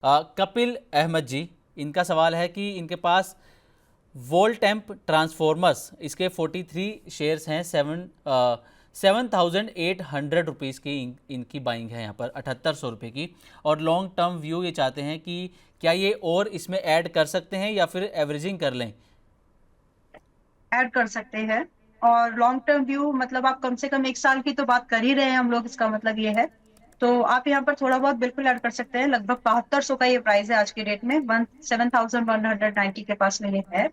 कपिल अहमद जी, इनका सवाल है कि इनके पास वोल्टेम्प ट्रांसफॉर्मर्स, इसके 43 शेयर्स हैं, 7,800 रुपीज़ की इनकी बाइंग है यहाँ पर 7,800 रुपये की, और लॉन्ग टर्म व्यू ये चाहते हैं कि क्या ये और इसमें ऐड कर सकते हैं या फिर एवरेजिंग कर लें। ऐड कर सकते हैं। और लॉन्ग टर्म व्यू मतलब आप कम से कम 1 साल की तो बात कर ही रहे हैं हम लोग, इसका मतलब ये है। तो आप यहाँ पर थोड़ा बहुत बिल्कुल ऐड कर सकते हैं। लगभग 7200 का ये प्राइस है आज की डेट में, 7,190 के पास में ये है।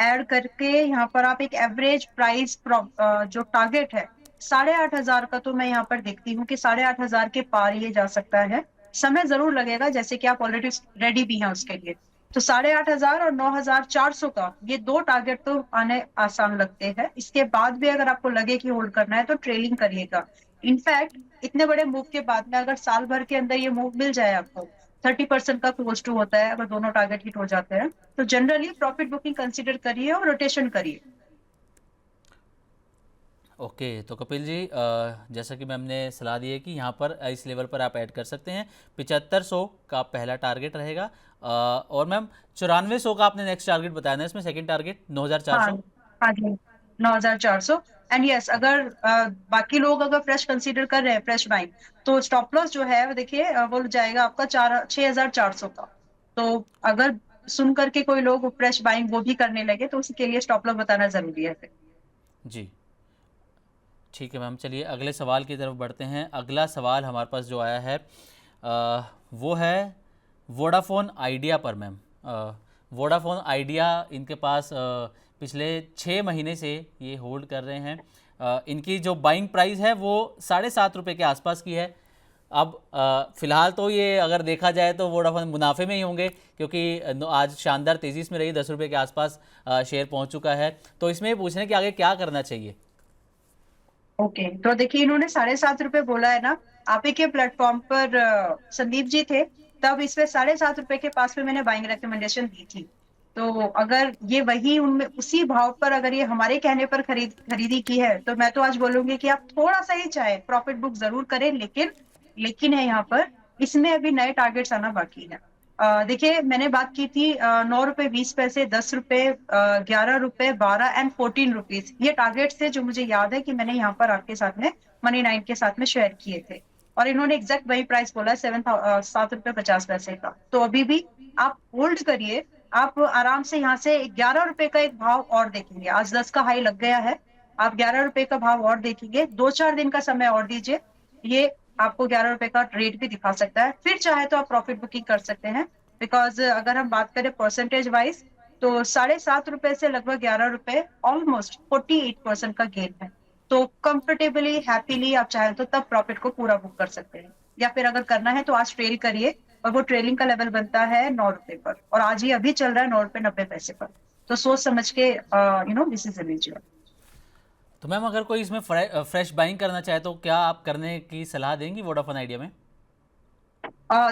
ऐड करके यहाँ पर आप एक एवरेज प्राइस जो टारगेट है 8,500 का, तो मैं यहाँ पर देखती हूँ कि 8,500 के पार ये जा सकता है। समय जरूर लगेगा, जैसे कि आप ऑलरेडी रेडी भी हैं उसके लिए। तो 8,500 और 9,400 का ये दो टारगेट तो आने आसान लगते हैं। इसके बाद भी अगर आपको लगे कि होल्ड करना है तो ट्रेलिंग करिएगा। इनफैक्ट इतने बड़े मूव के बाद में अगर साल भर के अंदर ये मूव मिल जाए आपको, 30% का क्लोज टू होता है अगर दोनों टारगेट हिट हो जाते हैं, तो जनरली प्रॉफिट बुकिंग कंसीडर करिए और रोटेशन करिए। ओके, तो कपिल जी, जैसा कि मैम ने सलाह दी है कि यहाँ पर इस लेवल पर आप ऐड कर सकते हैं। 7,500 का पहला टारगेट रहेगा, और मैम 9400 का आपने नेक्स्ट टारगेट बताया ना, इसमें सेकंड टारगेट हाँ, 9,400। हाँ जी, 9,400। एंड यस, अगर बाकी लोग अगर फ्रेश कंसीडर कर रहे हैं, फ्रेश बाइंग, तो स्टॉप लॉस जो है वो देखिए वो जाएगा आपका 6,400 का। तो अगर सुन करके कोई लोग फ्रेश बाइंग वो भी करने लगे तो उसके लिए स्टॉप लॉस बताना जरूरी है फिर। जी, ठीक है मैम, चलिए अगले सवाल की तरफ बढ़ते हैं। अगला सवाल हमारे पास जो आया है वो है वोडाफोन आइडिया पर मैम। वोडाफोन आइडिया इनके पास पिछले 6 महीने से ये होल्ड कर रहे हैं। इनकी जो बाइंग प्राइस है वो 7.5 रुपये के आसपास की है। अब फिलहाल तो ये अगर देखा जाए तो वोडाफोन मुनाफे में ही होंगे, क्योंकि आज शानदार तेज़ी इसमें रही, 10 रुपये के आसपास शेयर पहुंच चुका है। तो इसमें ये पूछ रहे हैं कि आगे क्या करना चाहिए। ओके, तो देखिए इन्होंने 7.5 रुपए बोला है ना। आप ही के प्लेटफॉर्म पर संदीप जी थे, तब इसमें 7.5 रुपए के पास में मैंने बाइंग रिकमेंडेशन दी थी। तो अगर ये वही उनमें उसी भाव पर अगर ये हमारे कहने पर खरीदी की है, तो मैं तो आज बोलूंगी कि आप थोड़ा सा ही चाहे प्रॉफिट बुक जरूर करें, लेकिन है यहाँ पर इसमें अभी नए टारगेट्स आना बाकी है। देखिए मैंने बात की थी 9 रुपए 20 पैसे, 10 रुपए, 11 रुपए, 12 एंड 14 रुपीज, ये टारगेट्स थे जो मुझे याद है कि मैंने यहाँ पर आपके साथ में मनी नाइन के साथ में शेयर किए थे। और इन्होंने एग्जैक्ट वही प्राइस बोला है, 7 रुपए 50 पैसे का। तो अभी भी आप होल्ड करिए। आप आराम से यहाँ से 11 रुपए का एक भाव और देखेंगे, आज 10 का हाई लग गया है। आप 11 रुपए का भाव और देखेंगे, 2-4 दिन का समय और दीजिए। ये आपको 11 रुपए का रेट भी दिखा सकता है, फिर चाहे तो आप प्रॉफिट बुकिंग कर सकते हैं। बिकॉज अगर हम बात करें परसेंटेज वाइज, तो 7.5 रुपए से लगभग 11 रुपए, ऑलमोस्ट 48% का गेन है। तो कंफर्टेबली हैप्पीली आप चाहें तो तब प्रॉफिट को पूरा बुक कर सकते हैं। या फिर अगर करना है तो आज ट्रेल करिए, और वो ट्रेलिंग का लेवल बनता है 9 रुपए पर, और आज ही अभी चल रहा है 9 रुपए 90 पैसे पर। तो सोच समझ के दिस इज एलिजिबल। तो मैम अगर कोई इसमें फ्रेश बाइंग करना चाहे तो क्या आप करने की सलाह देंगी वोडाफोन आइडिया में।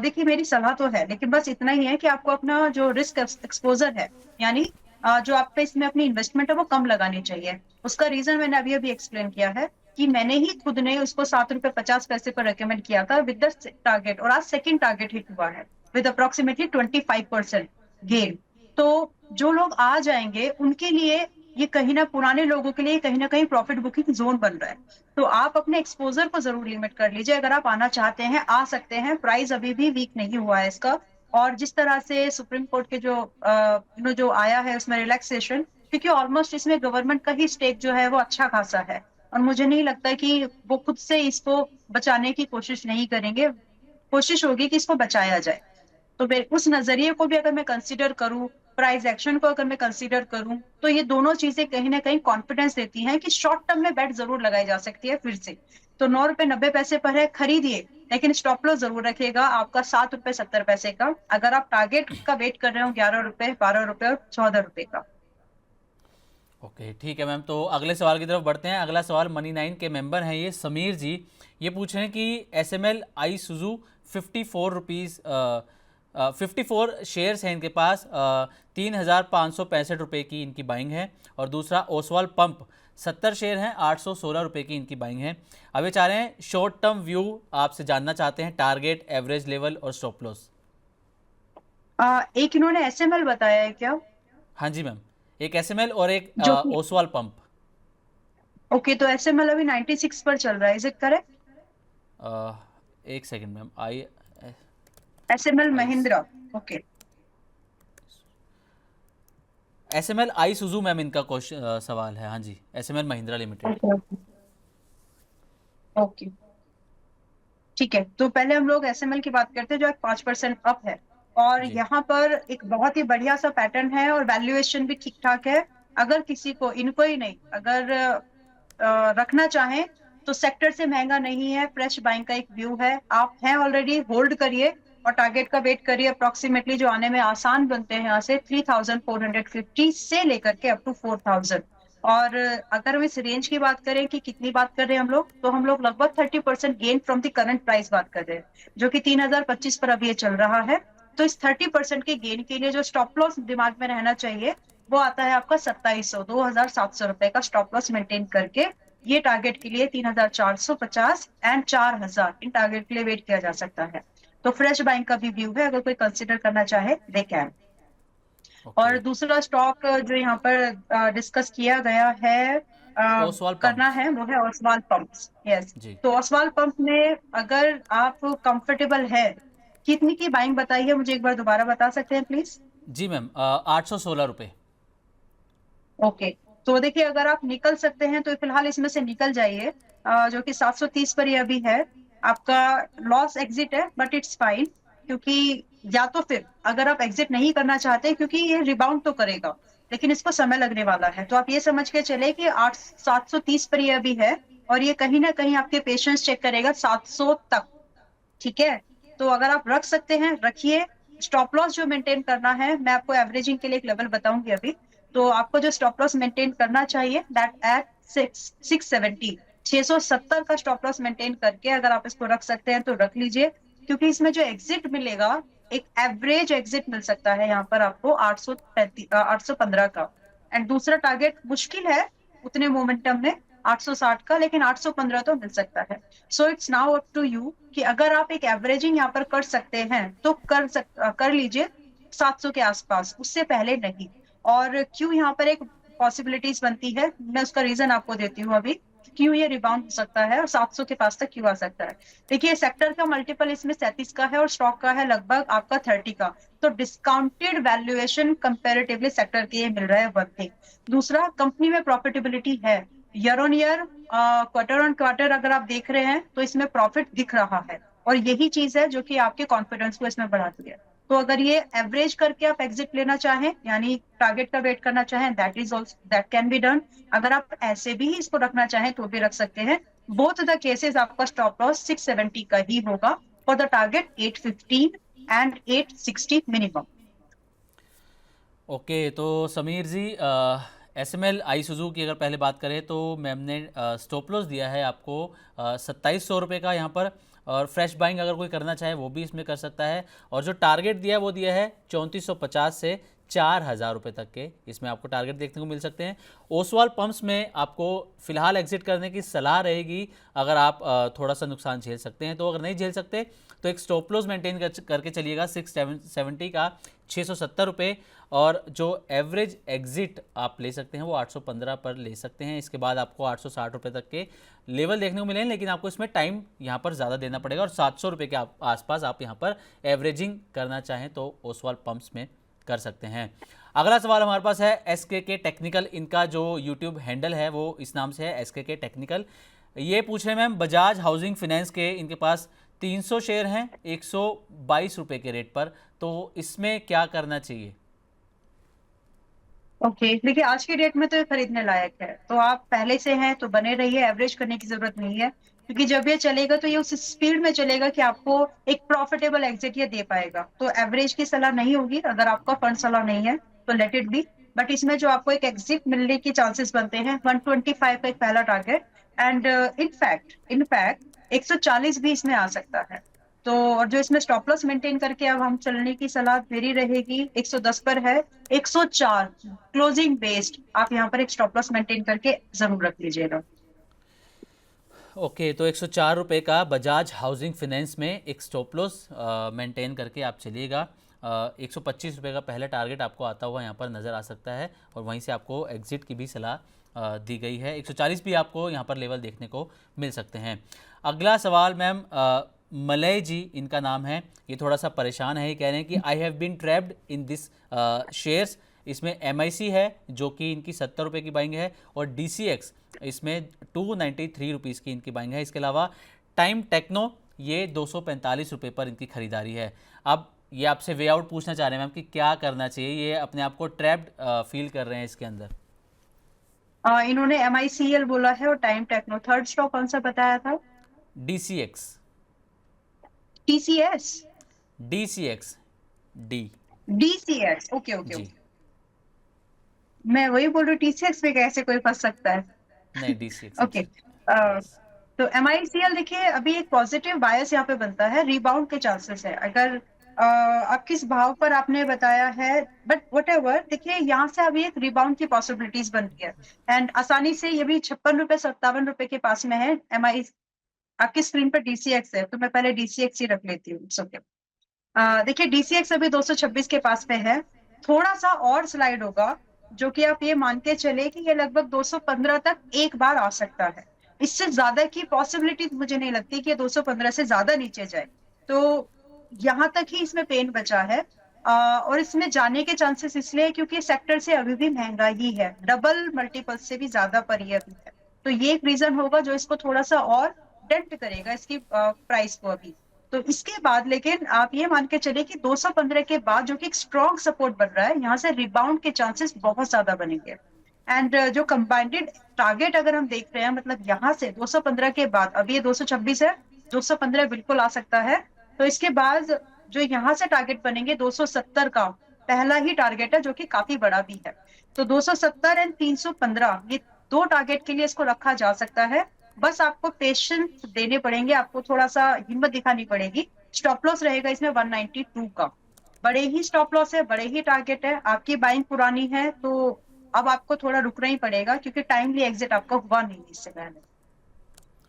देखिए मेरी सलाह तो है, लेकिन बस इतना ही है कि आपको अपना जो रिस्क एक्सपोजर है, यानी जो आप पे इसमें अपनी इन्वेस्टमेंट है वो कम लगानी चाहिए। उसका रीजन मैंने अभी अभी एक्सप्लेन किया है कि मैंने ही खुद ने उसको 7 रुपए 50 पैसे पर रेकमेंड किया था विद द टारगेट, और आज सेकंड टारगेट हिट हुआ है विद अप्रोक्सीमेटली 25% गेन। तो जो लोग आ जाएंगे उनके लिए ये कहीं ना, पुराने लोगों के लिए कहीं ना कहीं प्रॉफिट बुकिंग जोन बन रहा है। तो आप अपने एक्सपोजर को जरूर लिमिट कर लीजिए। अगर आप आना चाहते हैं आ सकते हैं, प्राइस अभी भी वीक नहीं हुआ है इसका। और जिस तरह से सुप्रीम कोर्ट के जो जो आया है उसमें रिलैक्सेशन, क्योंकि ऑलमोस्ट इसमें गवर्नमेंट का ही स्टेक जो है वो अच्छा खासा है, और मुझे नहीं लगता कि वो खुद से इसको बचाने की कोशिश नहीं करेंगे। कोशिश होगी कि इसको बचाया जाए। तो फिर उस नजरिए को भी अगर मैं कंसीडर करूं, प्राइस एक्शन को अगर मैं कंसीडर करूं, तो ये दोनों चीजें कहीं ना कहीं कॉन्फिडेंस देती हैं कि शॉर्ट टर्म में बेट जरूर लगाई जा सकती है फिर से। तो 9 रुपए 90 पैसे पर है, खरीदिए, लेकिन स्टॉप लॉस जरूर रखिएगा आपका 7 रुपए 70 पैसे का, अगर आप टारगेट का वेट कर रहे हो 11 रुपए 12 रुपए और 14 रुपए का। ओके, ठीक है मैम, तो अगले सवाल की तरफ बढ़ते हैं। अगला सवाल मनी नाइन के मेंबर हैं ये समीर जी, ये पूछ रहे हैं कि S M L Isuzu 54 rupees 54 shares हैं इनके पास, 3,565 रुपये की इनकी बाइंग है। और दूसरा ओसवाल पंप 70 शेयर हैं, 816 रुपये की इनकी बाइंग है। अब ये चाह रहे हैं शॉर्ट टर्म व्यू आपसे जानना चाहते हैं, टारगेट, एवरेज लेवल और स्टॉप लॉस। एक इन्होंने एसएमएल बताया है क्या? हाँ जी मैम, एक एसएमएल और एक जो कि ओसवाल पंप। ओके, तो एसएमएल अभी 96 पर चल रहा है, इज इट करेक्ट? एक second ma'am, I SML I Mahindra. Okay. SML Isuzu ma'am, इनका क्वेश्चन सवाल है। हाँ जी, SML Mahindra limited. Okay. Okay, ठीक है। तो पहले हम लोग एसएमएल की बात करते हैं, जो एक 5% अप है। और जी यहाँ पर एक बहुत ही बढ़िया सा पैटर्न है और वैल्यूएशन भी ठीक ठाक है। अगर किसी को, इनको ही नहीं, अगर रखना चाहें तो सेक्टर से महंगा नहीं है, फ्रेश बाइंग का एक व्यू है। आप हैं ऑलरेडी, होल्ड करिए और टारगेट का वेट करिए। अप्रोक्सीमेटली जो आने में आसान बनते हैं यहाँ से 3450 से लेकर के अप टू 4000। और अगर हम इस रेंज की बात करें कि कितनी बात कर रहे हैं हम लोग, तो हम लोग लगभग 30% gain from the current price बात कर रहे हैं, जो कि 3025 पर अभी ये चल रहा है। तो इस 30% के गेन के लिए जो स्टॉप लॉस दिमाग में रहना चाहिए, वो आता है आपका 2700, 2700 रुपए का स्टॉप लॉस मेंटेन करके। ये टारगेट के लिए 3450 एंड 4000, इन टारगेट के लिए वेट किया जा सकता है। तो फ्रेश बाइंग का भी व्यू है, अगर कोई कंसिडर करना चाहे दे कैन। ओके। और दूसरा स्टॉक जो यहाँ पर डिस्कस किया गया है, ओसवाल करना पंप्स। है, वो है ओसवाल पंप्स। यस। जी तो ओसवाल पंप में अगर आप कंफर्टेबल है, कितनी की बाइंग बताई है मुझे एक बार दोबारा बता सकते हैं प्लीज? जी मैम, 816 रुपये। ओके। तो देखिए, अगर आप निकल सकते हैं तो फिलहाल इसमें से निकल जाइए, जो कि 730 पर ये अभी है। आपका लॉस एग्जिट है, बट इट्स फाइन। क्योंकि या तो फिर अगर आप एग्जिट नहीं करना चाहते, क्योंकि ये रिबाउंड तो करेगा, लेकिन इसको समय लगने वाला है, तो आप ये समझ के चले कि 730 पर ये अभी है। और ये कहीं ना कहीं आपके पेशेंस चेक करेगा 700 तक। ठीक है। तो अगर आप रख सकते हैं रखिए। स्टॉप लॉस जो मेंटेन करना है, मैं आपको एवरेजिंग के लिए एक लेवल बताऊंगी अभी। तो आपको जो स्टॉप लॉस मेंटेन करना चाहिए, दैट एट 670, 670 का स्टॉप लॉस मेंटेन करके अगर आप इसको रख सकते हैं तो रख लीजिए। क्योंकि इसमें जो एग्जिट मिलेगा, एक एवरेज एग्जिट मिल सकता है यहाँ पर आपको 815 का। एंड दूसरा टारगेट मुश्किल है उतने मोमेंटम में 860 का, लेकिन 815 तो मिल सकता है। So it's now up to you कि अगर आप एक एवरेजिंग यहाँ पर कर सकते हैं तो कर लीजिए 700 के आसपास, उससे पहले नहीं। और क्यों यहाँ पर एक पॉसिबिलिटीज बनती है, मैं उसका रीजन आपको देती हूँ अभी। क्यों ये रिबाउंड हो सकता है और 700 के पास तक क्यों आ सकता है। देखिए, सेक्टर का मल्टीपल इसमें 37 का है और स्टॉक का है लगभग आपका 30 का। तो डिस्काउंटेड वैल्यूएशन कंपेरेटिवली सेक्टर के ये मिल रहा है, वन थिंग। दूसरा, कंपनी में प्रॉफिटेबिलिटी है। Year on year, quarter on quarter अगर आप देख रहे हैं तो इसमें प्रॉफिट दिख रहा है। और यही चीज है जो कि आपके कॉन्फिडेंस को इसमें बढ़ाती है। तो अगर ये एवरेज करके आप एग्जिट लेना चाहें, यानी टारगेट का वेट करना चाहें, that is also, that can be done. अगर आप ऐसे भी इसको रखना चाहें तो भी रख सकते हैं। बोथ द केसेस आपका स्टॉप लॉस 670 का ही होगा for the target 815 and 860 minimum. Okay. तो समीर जी, एसएमएल आई सुजू की अगर पहले बात करें तो मैम ने स्टॉप लॉस दिया है आपको 2700 रुपये का यहाँ पर। और फ्रेश बाइंग अगर कोई करना चाहे वो भी इसमें कर सकता है। और जो टारगेट दिया है वो दिया है 3450 से 4000 रुपये तक के, इसमें आपको टारगेट देखने को मिल सकते हैं। ओसवाल पंप्स में आपको फिलहाल एग्जिट करने की सलाह रहेगी अगर आप थोड़ा सा नुकसान झेल सकते हैं। तो अगर नहीं झेल सकते तो एक स्टॉप लॉस मेंटेन करके चलिएगा 670 का, 670 रुपये। और जो एवरेज एग्जिट आप ले सकते हैं वो 815 पर ले सकते हैं। इसके बाद आपको 860 रुपये तक के लेवल देखने को मिलेंगे, लेकिन आपको इसमें टाइम यहाँ पर ज़्यादा देना पड़ेगा। और 700 रुपये के आसपास आप यहाँ पर एवरेजिंग करना चाहें तो ओसवाल पंप्स में कर सकते हैं। अगला सवाल हमारे पास है एसके टेक्निकल। इनका जो यूट्यूब हैंडल है वो इस नाम से है, एसके टेक्निकल। ये पूछ रहे हैं मैम, बजाज हाउसिंग फाइनेंस के इनके पास 300 शेयर हैं 122 रुपये के रेट पर, तो इसमें क्या करना चाहिए? ओके, देखिए आज की डेट में तो ये खरीदने लायक है, तो आप पहले से हैं तो बने रहिए, एवरेज करने की जरूरत नहीं है। क्योंकि जब ये चलेगा तो ये उस स्पीड में चलेगा कि आपको एक प्रॉफिटेबल एग्जिट ये दे पाएगा। तो एवरेज की सलाह नहीं होगी, अगर आपका फंड सलाह नहीं है तो लेट इट बी। बट इसमें जो आपको एक एग्जिट मिलने के चांसेस बनते हैं 125 का एक पहला टारगेट। एंड इनफैक्ट 140 भी इसमें आ सकता है। तो और जो इसमें स्टॉप लॉस मेंटेन करके अब हम चलने की सलाह मेरी रहेगी, 110 पर है। 104 क्लोजिंग बेस्ड आप यहाँ पर एक स्टॉप लॉस मेंटेन करके जरूर रख लीजिएगा। ओके। तो 104 रुपये का बजाज हाउसिंग फाइनेंस में एक स्टॉप लॉस मेंटेन करके आप चलिएगा। 125 रुपये का पहला टारगेट आपको आता हुआ यहाँ पर नज़र आ सकता है और वहीं से आपको एग्जिट की भी सलाह दी गई है। 140 भी आपको यहाँ पर लेवल देखने को मिल सकते हैं। अगला सवाल मैम, मलय जी इनका नाम है, ये थोड़ा सा परेशान है, ये कह रहे हैं कि I have been trapped in this shares. इसमें MIC है जो कि इनकी 70 रुपये की बाइंग है और DCX इसमें 293 रुपीज़ की इनकी बाइंग है। इसके अलावा टाइम टेक्नो ये 245 रुपये पर इनकी खरीदारी है। अब ये आपसे वे आउट पूछना चाह रहे हैं मैम कि क्या करना चाहिए, ये अपने आप को ट्रैप्ड फील कर रहे हैं इसके अंदर। इन्होंने MICL बोला है और टाइम टेक्नो, थर्ड स्टॉक कौन सा बताया था? DCX। TCS? DCX D DCS, okay okay जी, ओके। मैं वही बोल रही हूँ, TCS में कैसे कोई फंस सकता है? नहीं DCX ओके। यस। तो MICL देखिए, अभी एक पॉजिटिव बायस यहाँ पे बनता है, रिबाउंड के चांसेस है। अगर आप किस भाव पर आपने बताया है, बट वट एवर, देखिए यहाँ से अभी एक रिबाउंड की पॉसिबिलिटीज बनती है एंड आसानी से ये भी 56 रुपए 57 रुपए के पास में है। आपकी स्क्रीन पर DCX है, तो मैं पहले DCX ही रख लेती हूँ। ओके, देखिए DCX अभी 226 के पास में है, थोड़ा सा और स्लाइड होगा, जो कि आप ये मान के चले कि ये लगभग 215 तक एक बार आ सकता है। इससे ज्यादा की पॉसिबिलिटी मुझे नहीं लगती कि 215 से ज्यादा नीचे जाए। तो यहाँ तक ही इसमें पेन बचा है। और इसमें जाने के चांसेस इसलिए क्योंकि सेक्टर से अभी भी महंगा ही है, डबल मल्टीपल से भी ज्यादा पर ये अभी है। तो ये एक रीजन होगा जो इसको थोड़ा सा और डेंट करेगा इसकी प्राइस को अभी। तो इसके बाद लेकिन आप ये मान के चले कि 215 के बाद जो कि एक स्ट्रॉन्ग सपोर्ट बन रहा है, यहाँ से रिबाउंड के चांसेस बहुत ज्यादा बनेंगे। एंड जो कंबाइंडेड टारगेट अगर हम देख रहे हैं, मतलब यहाँ से 215 के बाद, अभी ये 226 है, 215 बिल्कुल आ सकता है। तो इसके बाद जो यहाँ से टारगेट बनेंगे 270 का पहला ही टारगेट है, जो कि काफी बड़ा भी है। तो 270 एंड 315 ये दो टारगेट के लिए इसको रखा जा सकता है। बस आपको पेशेंस देने पड़ेंगे, आपको थोड़ा सा हिम्मत दिखानी पड़ेगी। स्टॉप लॉस रहेगा इसमें 192 का, बड़े ही स्टॉप लॉस है, बड़े ही टारगेट है। आपकी बाइंग पुरानी है तो अब आपको थोड़ा रुकना ही पड़ेगा, क्योंकि टाइमली एग्जिट आपका हुआ नहीं इससे पहले।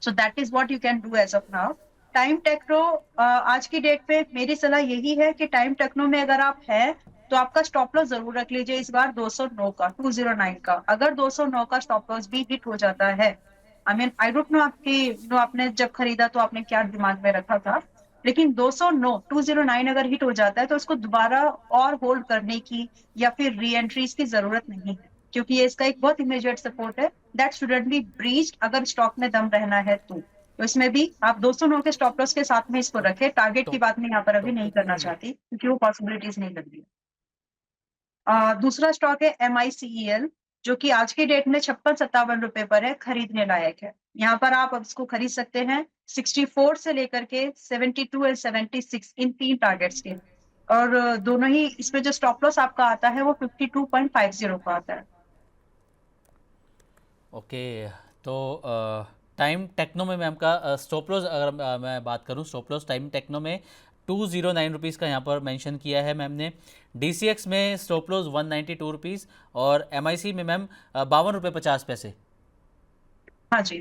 So that is what you can do as of now. Time techno, आज की डेट पे मेरी सलाह यही है कि टाइम टेक्नो में अगर आप हैं तो आपका स्टॉप लॉस जरूर रख लीजिए इस बार 209 का, 209 का। अगर 209 का स्टॉप लॉस भी हिट हो जाता है, आई डोंट नो आपने जब खरीदा तो आपने क्या दिमाग में रखा था, लेकिन 209 अगर हिट हो जाता है तो उसको दोबारा और होल्ड करने की या फिर री एंट्रीज की जरूरत नहीं है, क्योंकि ये इसका एक बहुत इमीडिएट सपोर्ट है दैट शुडंट बी ब्रीच्ड अगर स्टॉक में दम रहना है तो इसमें भी आप 209 के स्टॉप लॉस के साथ में इसको रखें। टारगेट की बात मैं यहाँ पर अभी नहीं करना चाहती क्योंकि वो पॉसिबिलिटीज नहीं लग रही। दूसरा स्टॉक है MICEL, जो कि आज की डेट में 56-57 रुपए पर है, खरीदने लायक है। यहाँ पर आप अब इसको खरीद सकते हैं 64 से लेकर के 72 और 76, इन तीन टारगेट्स के। और दोनों ही इसमें जो स्टॉप लॉस आपका आता है वो 52.50 का आता है। ओके, तो टाइम टेक्नो में मैम का स्टॉप लॉस, अगर मैं बात करूं स्टॉप लॉस टाइम टेक्नो में 209 रुपीज़ का यहाँ पर मेंशन किया है मैम ने। DCX में स्टॉप लॉस 192 रुपीज़ और MIC में मैम 52 रुपये 50 पैसे। हाँ जी,